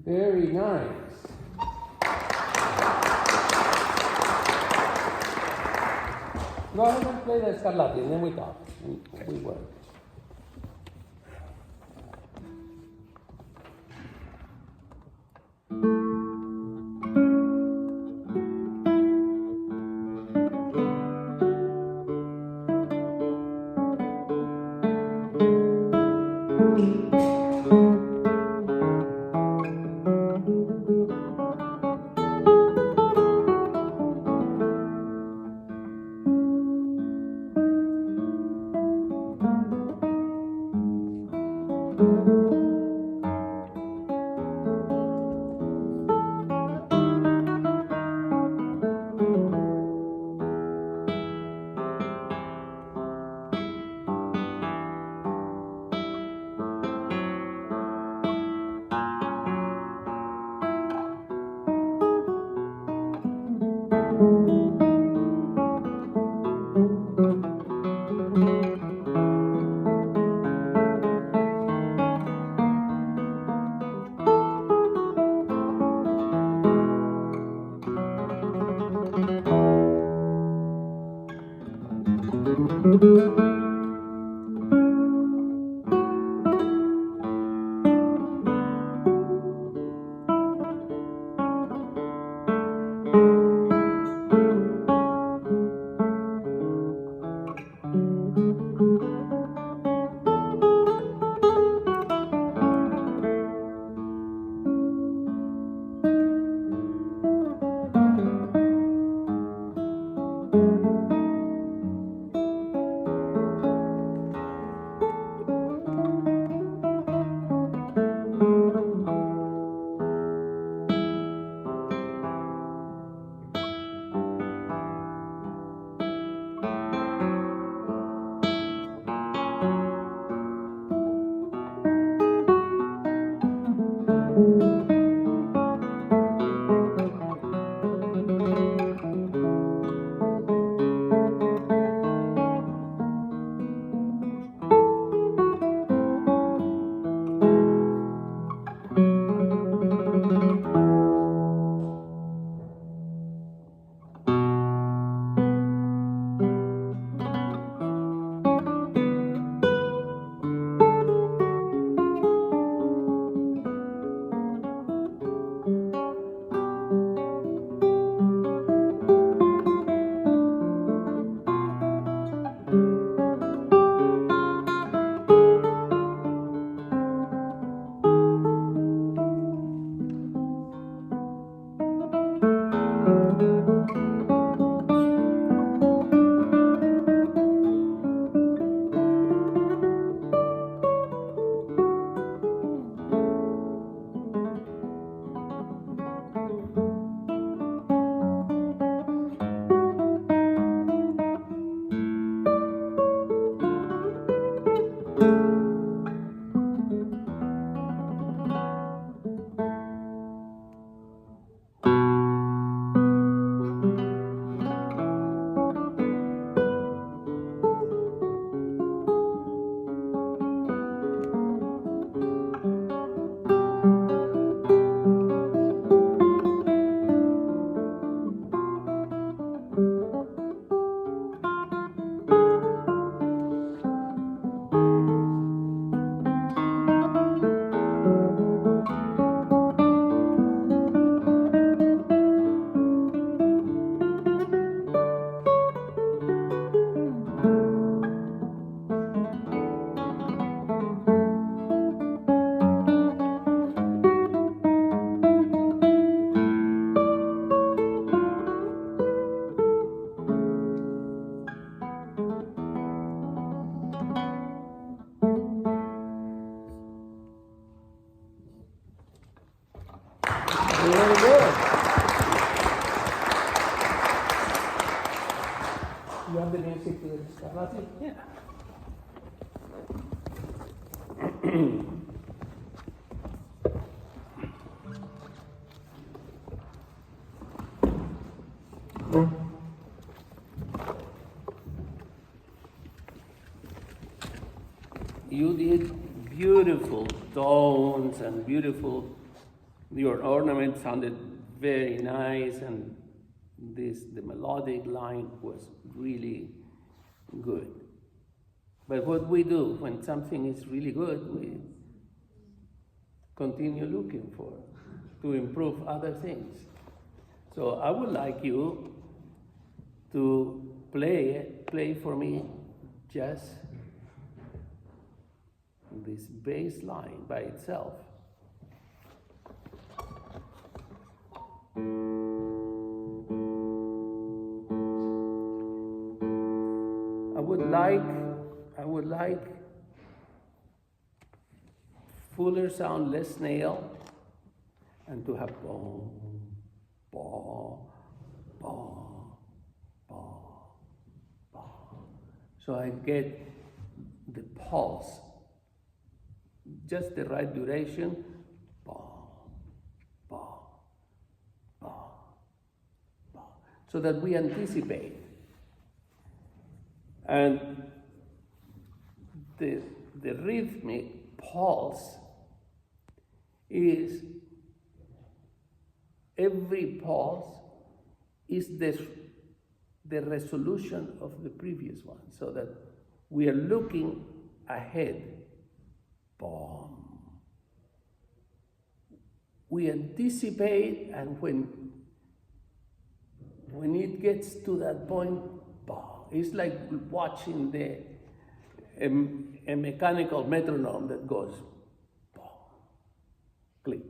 Very nice. Go ahead and play the Scarlatti, and then we talk. We work. ¿Puedes Scarlatti? Yeah. You did beautiful tones and beautiful, your ornament sounded very nice, and the melodic line was really good. But what we do when something is really good, we continue looking for to improve other things. So I would like you to play for me just this bass line by itself. I would like fuller sound, less nail, and to have boom, boom, boom, boom, boom. So I get the pulse, just the right duration, boom, boom, boom, boom, so that we anticipate. And the rhythmic pulse is, every pulse is the resolution of the previous one, so that we are looking ahead. Boom. We anticipate, and when it gets to that point, boom. It's like watching a mechanical metronome that goes boom, click,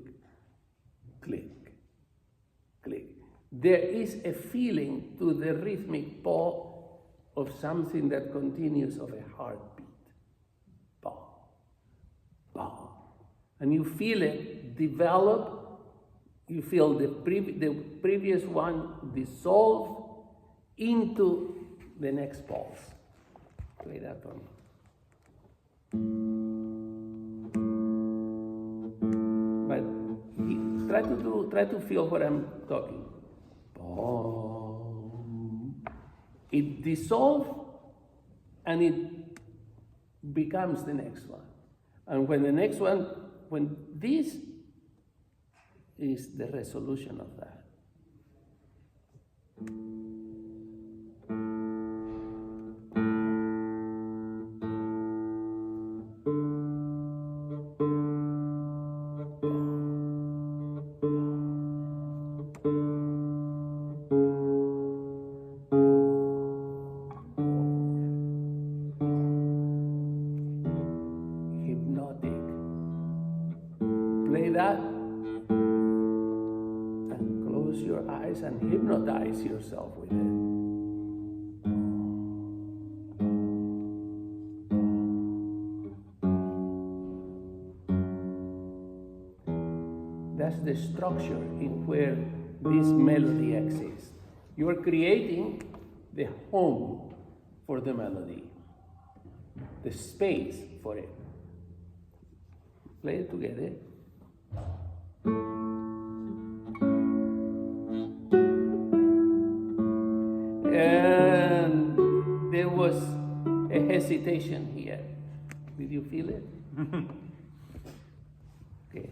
click, click. There is a feeling to the rhythmic pulse of something that continues, of a heartbeat. Boom, boom. And you feel it develop, you feel the previous one dissolve into the next pulse. Play that for me. But try to feel what I'm talking. Boom. It dissolves and it becomes the next one. And when the next one, when this is the resolution of that. And hypnotize yourself with it. That's the structure in where this melody exists. You are creating the home for the melody, the space for it. Play it together. And there was a hesitation here. Did you feel it? Okay.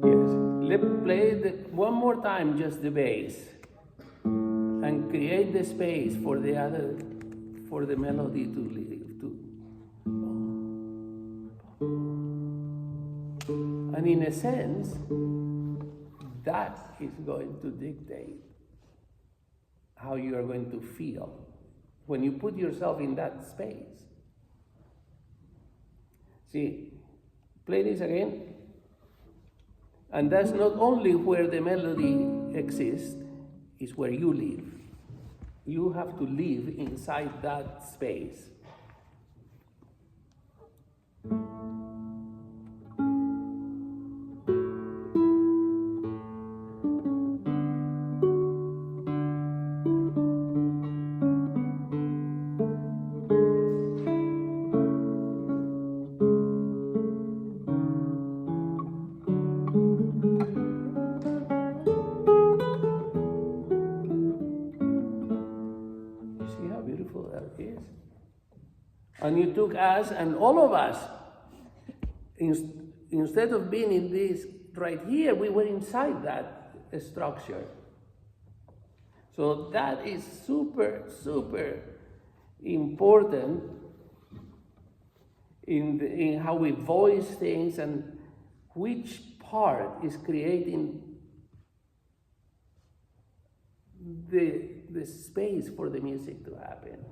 Yes. Let's play one more time, just the bass. And create the space for the melody to live to. And in a sense, that is going to dictate how you are going to feel when you put yourself in that space. See, play this again. And that's not only where the melody exists, is where you live. you have to live inside that space. See how beautiful that is? And you took us and all of us, instead of being in this right here, we were inside that structure. So that is super, super important in how we voice things and which part is creating the space for the music to happen.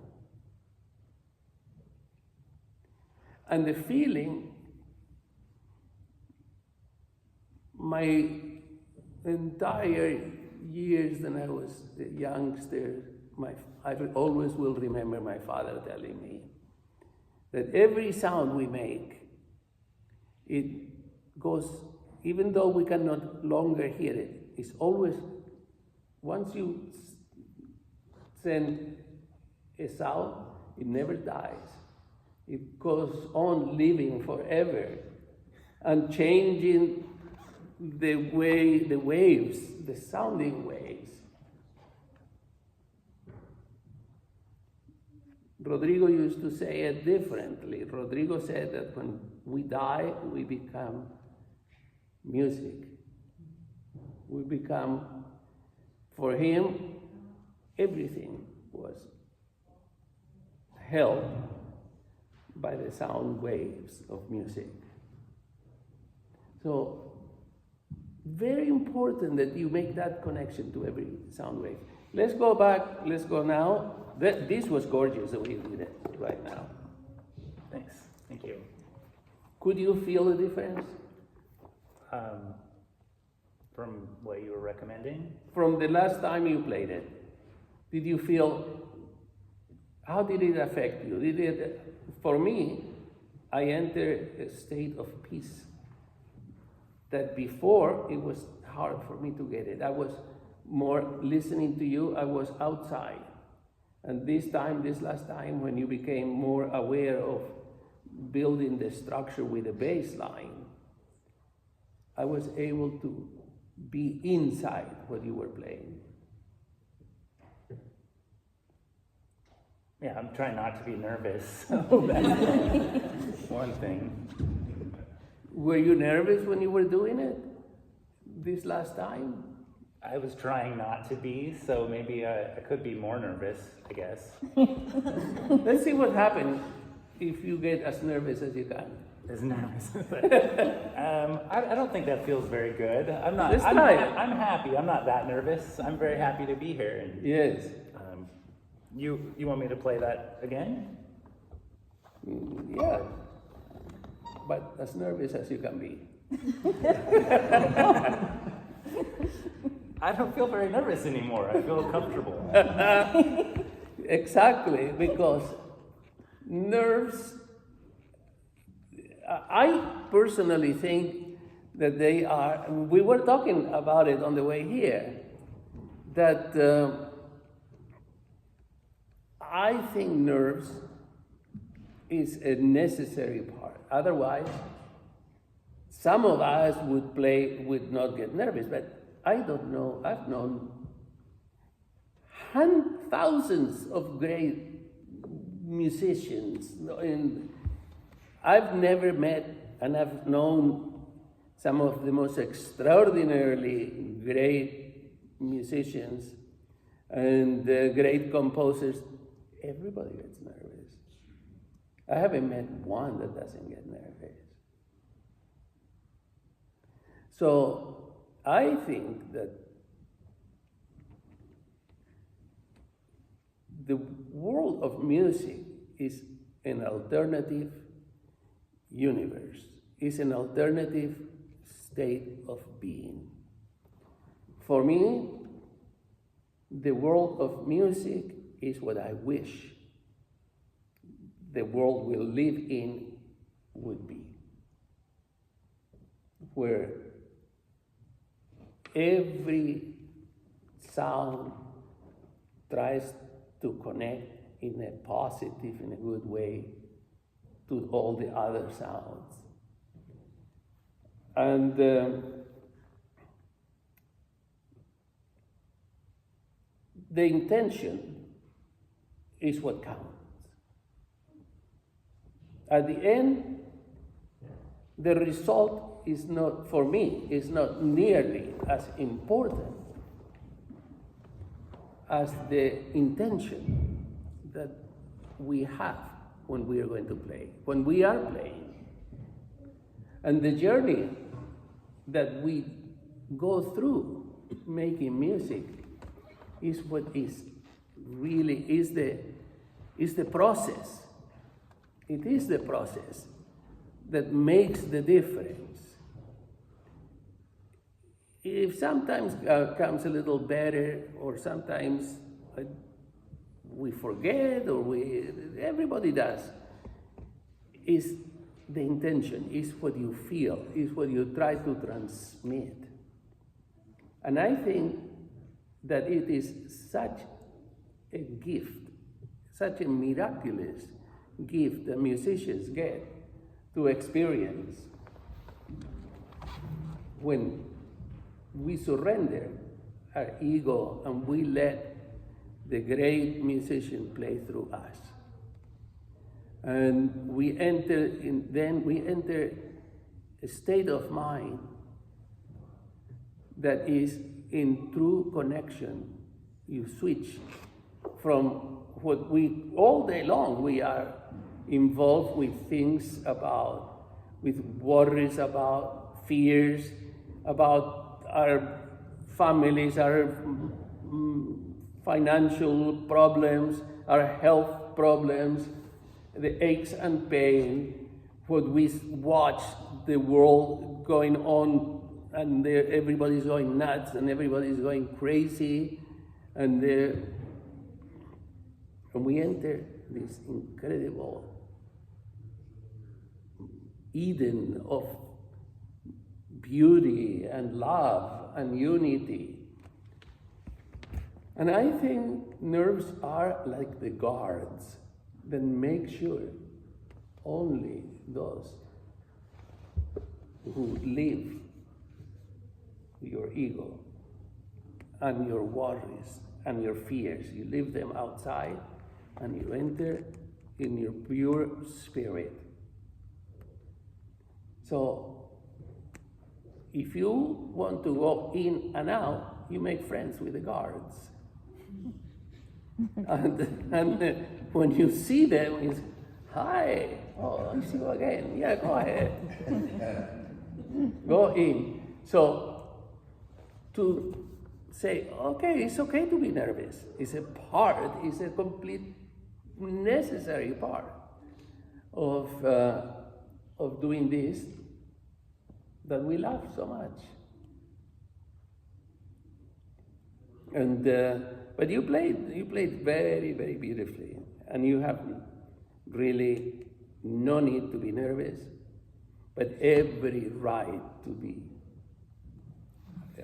And the feeling, my entire years when I was a youngster, I always will remember my father telling me that every sound we make, it goes, even though we can no longer hear it, it's always, once you send a sound, it never dies. It goes on living forever and changing the waves, the sounding waves. Rodrigo used to say it differently. Rodrigo said that when we die, we become music. We become, for him, everything was held by the sound waves of music. So, very important that you make that connection to every sound wave. Let's go back, let's go now. This was gorgeous the way you did it right now. Thanks. Thank you. Could you feel the difference? From what you were recommending? From the last time you played it, did you feel, how did it affect you? For me, I entered a state of peace that before it was hard for me to get it. I was more listening to you, I was outside. And this last time, when you became more aware of building the structure with a bass line, I was able to be inside what you were playing. Yeah, I'm trying not to be nervous. So that's one thing. Were you nervous when you were doing it this last time? I was trying not to be, so maybe I could be more nervous, I guess. Let's see what happens if you get as nervous as you can. As nervous. I don't think that feels very good. I'm happy. I'm not that nervous. I'm very happy to be here. And, yes. You want me to play that again? Yeah. But as nervous as you can be. I don't feel very nervous anymore. I feel comfortable. Exactly, because nerves, I personally think that they are, we were talking about it on the way here, that I think nerves is a necessary part. Otherwise, some of us would not get nervous, but I don't know. I've known thousands of great musicians, and I've never met, and I've known some of the most extraordinarily great musicians and great composers. Everybody gets nervous. I haven't met one that doesn't get nervous. So I think that the world of music is an alternative universe, is an alternative state of being. For me, the world of music is what I wish the world we'll live in would be, where every sound tries to connect in a positive, in a good way, to all the other sounds. And the intention is what counts. At the end, the result is not, for me, is not nearly as important as the intention that we have when we are going to play, when we are playing. And the journey that we go through making music is what is really is the process. It is the process that makes the difference. If sometimes comes a little better, or sometimes we forget, or everybody does, is the intention, is what you feel, is what you try to transmit. And I think that it is such a gift, such a miraculous gift that musicians get to experience when we surrender our ego and we let the great musician play through us. And then we enter a state of mind that is in true connection. You switch from what all day long we are involved with things with worries about, fears, about our families, our financial problems, our health problems, the aches and pain, what we watch the world going on, and everybody's going nuts and everybody's going crazy, and we enter this incredible Eden of beauty and love and unity. And I think nerves are like the guards that make sure only those who live your ego and your worries and your fears, you leave them outside and you enter in your pure spirit. So if you want to go in and out, you make friends with the guards. and when you see them, it's, hi, oh, I see you again. Yeah, go ahead. Go in. So to say, okay, it's okay to be nervous. It's a complete necessary part of doing this that we love so much. And but you played very, very beautifully, and you have really no need to be nervous, but every right to be,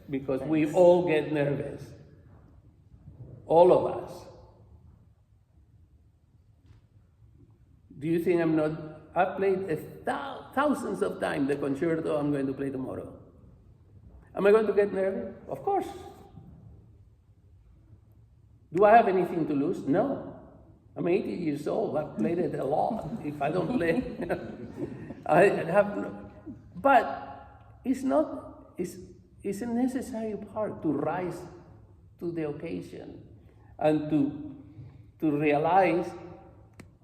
because we all get nervous, all of us. Do you think I'm not? I've played thousands of times the concerto I'm going to play tomorrow. Am I going to get nervous? Of course. Do I have anything to lose? No. I'm 80 years old. I've played it a lot. If I don't play, I have no. But it's not. It's a necessary part to rise to the occasion and to realize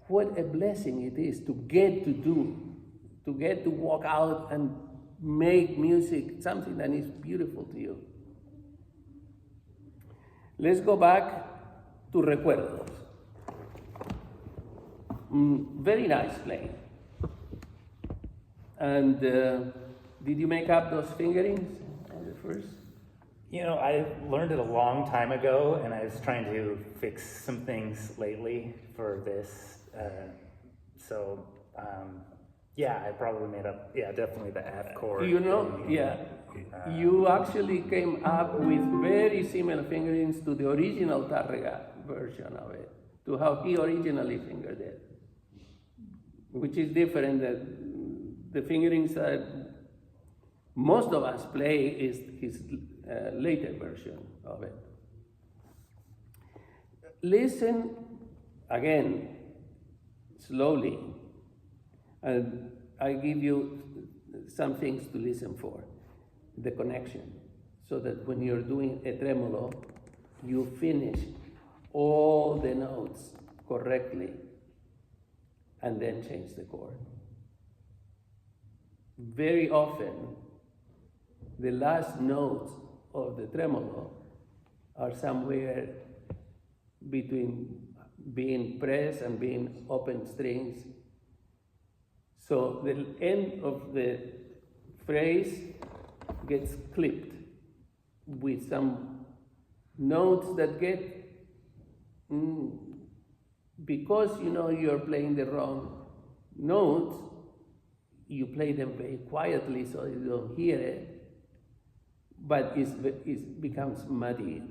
what a blessing it is to get to walk out and make music, something that is beautiful to you. Let's go back to Recuerdos. Very nice playing. And did you make up those fingerings on the first? You know, I learned it a long time ago, and I was trying to fix some things lately for this. Yeah, I probably made up, definitely the F chord. You know, you actually came up with very similar fingerings to the original Tárrega version of it, to how he originally fingered it, which is different than the fingerings that most of us play is his later version of it. Listen again, slowly, and I give you some things to listen for. The connection, so that when you're doing a tremolo, you finish all the notes correctly and then change the chord. Very often, the last notes of the tremolo are somewhere between being pressed and being open strings. So the end of the phrase gets clipped with some notes that get, because you know you're playing the wrong notes, you play them very quietly so you don't hear it, but it becomes muddy,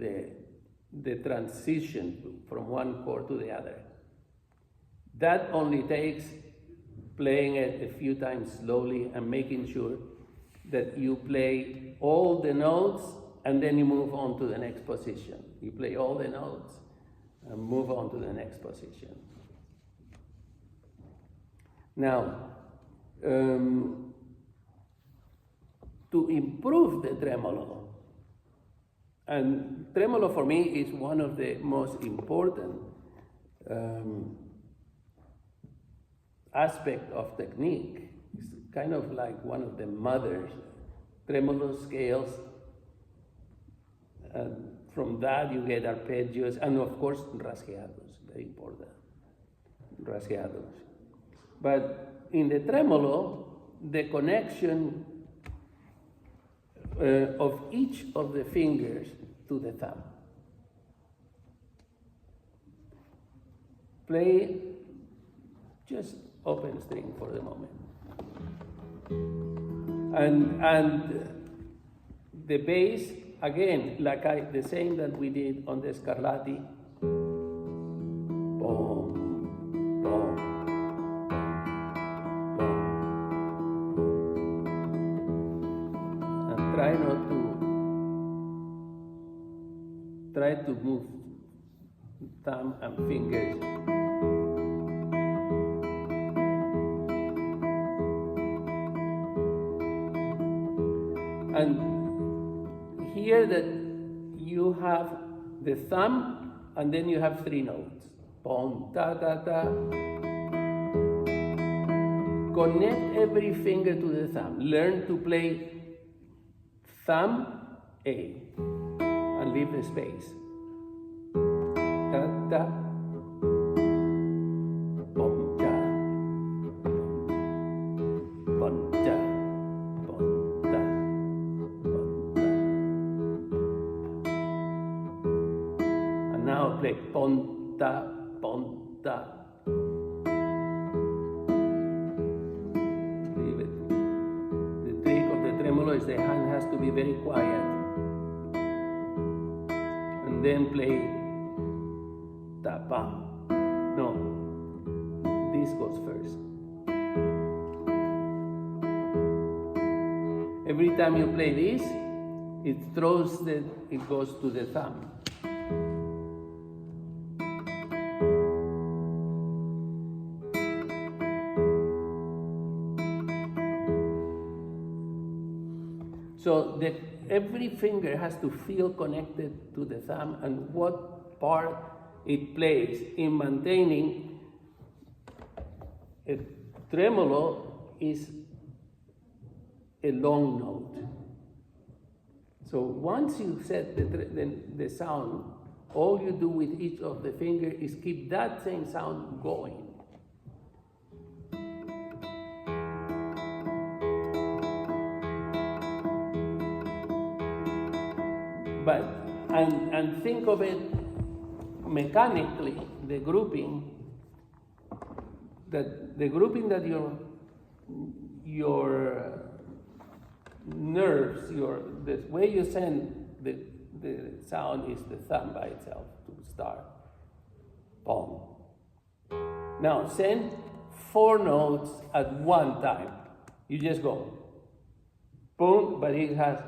the transition from one chord to the other. That only takes playing it a few times slowly and making sure that you play all the notes and then you move on to the next position. You play all the notes and move on to the next position. Now, to improve the tremolo, and tremolo for me is one of the most important aspect of technique. It's kind of like one of the mothers, tremolo scales. From that you get arpeggios, and of course rasgueados, very important, rasgueados. But in the tremolo, the connection of each of the fingers to the thumb. Play just open string for the moment. And the bass, again, like the same that we did on the Scarlatti. Boom, boom, boom. And try to move thumb and fingers. And here that you have the thumb, and then you have three notes. Pom, ta, ta, ta. Connect every finger to the thumb. Learn to play thumb, A, and leave the space. Ta, ta. Pom, ta. Pom, ta. Play ponta, ponta. Leave it. The trick of the tremolo is the hand has to be very quiet. And then play ta, pa. No, this goes first. Every time you play this, it goes to the thumb. So every finger has to feel connected to the thumb and what part it plays in maintaining. A tremolo is a long note. So once you set the sound, all you do with each of the fingers is keep that same sound going. but and think of it mechanically, the grouping that your nerves, the way you send the sound is the thumb by itself to start. Boom. Now send 4 notes at one time. You just go boom, but it has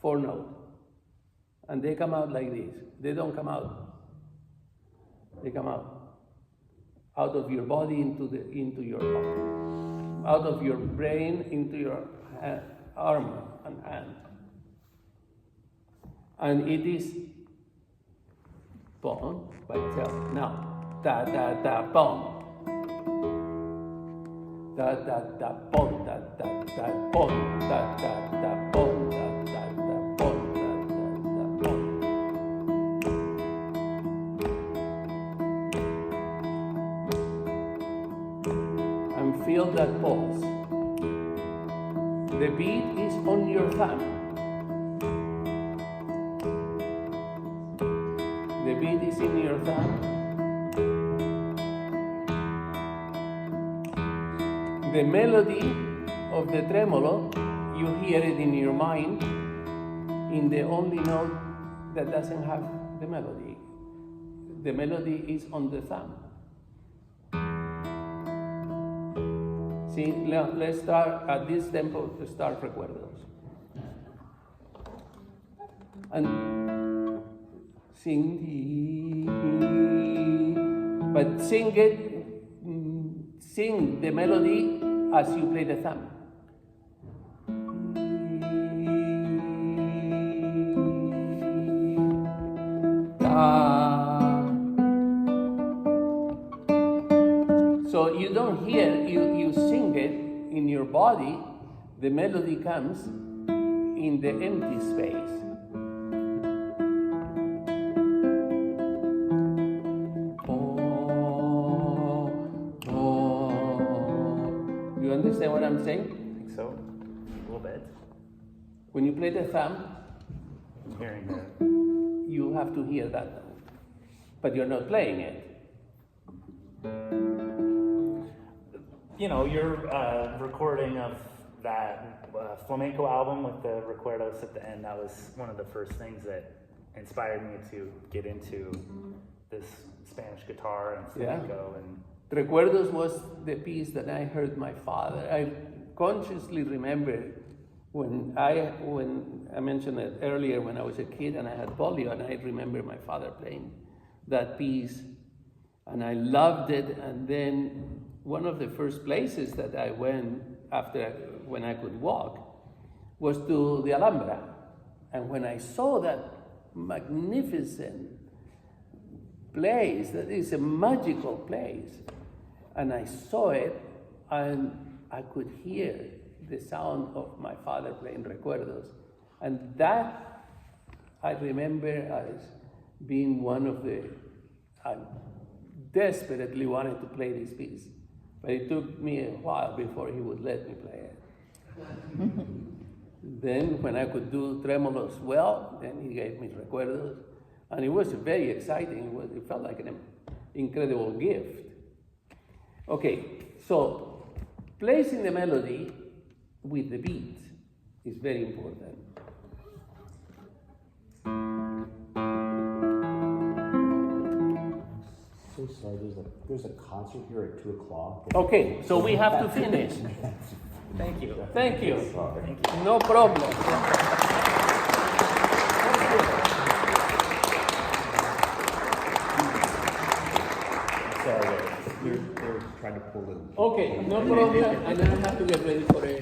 4 notes. And they come out like this. They don't come out. They come out of your body into your body, out of your brain into your arm and hand. And it is boom by itself. Now, da da da boom. Da da da boom, da da da boom, da da da boom, da da da boom, da da da boom. And feel that pulse. The beat is on your thumb. The beat is in your thumb. The melody of the tremolo, you hear it in your mind in the only note that doesn't have the melody. The melody is on the thumb. See, let's start at this tempo to start recuerdos. And sing, but sing the melody as you play the thumb. So you don't hear, you sing it in your body, the melody comes in the empty space. You understand what I'm saying? I think so. A little bit. When you play the thumb, I'm hearing that. you have to hear that note, but you're not playing it. You know, your recording of that flamenco album with the recuerdos at the end, that was one of the first things that inspired me to get into this Spanish guitar and flamenco. And Recuerdos was the piece that I heard my father. I consciously remember when I mentioned it earlier, when I was a kid and I had polio, and I remember my father playing that piece, and I loved it. And then one of the first places that I went when I could walk was to the Alhambra. And when I saw that magnificent place, that is a magical place, and I saw it, and I could hear the sound of my father playing recuerdos. And that I remember as being one of I desperately wanted to play this piece. But it took me a while before he would let me play it. Then when I could do tremolos well, then he gave me recuerdos. And it was very exciting. It felt like an incredible gift. Okay, so placing the melody with the beat is very important. So sorry, there's a concert here at 2:00. Okay, so we have to finish. thank you. Thank you. Sorry. Thank you. No problem. Sorry, they're trying to pull in. Okay, no problem. And then I have to get ready for a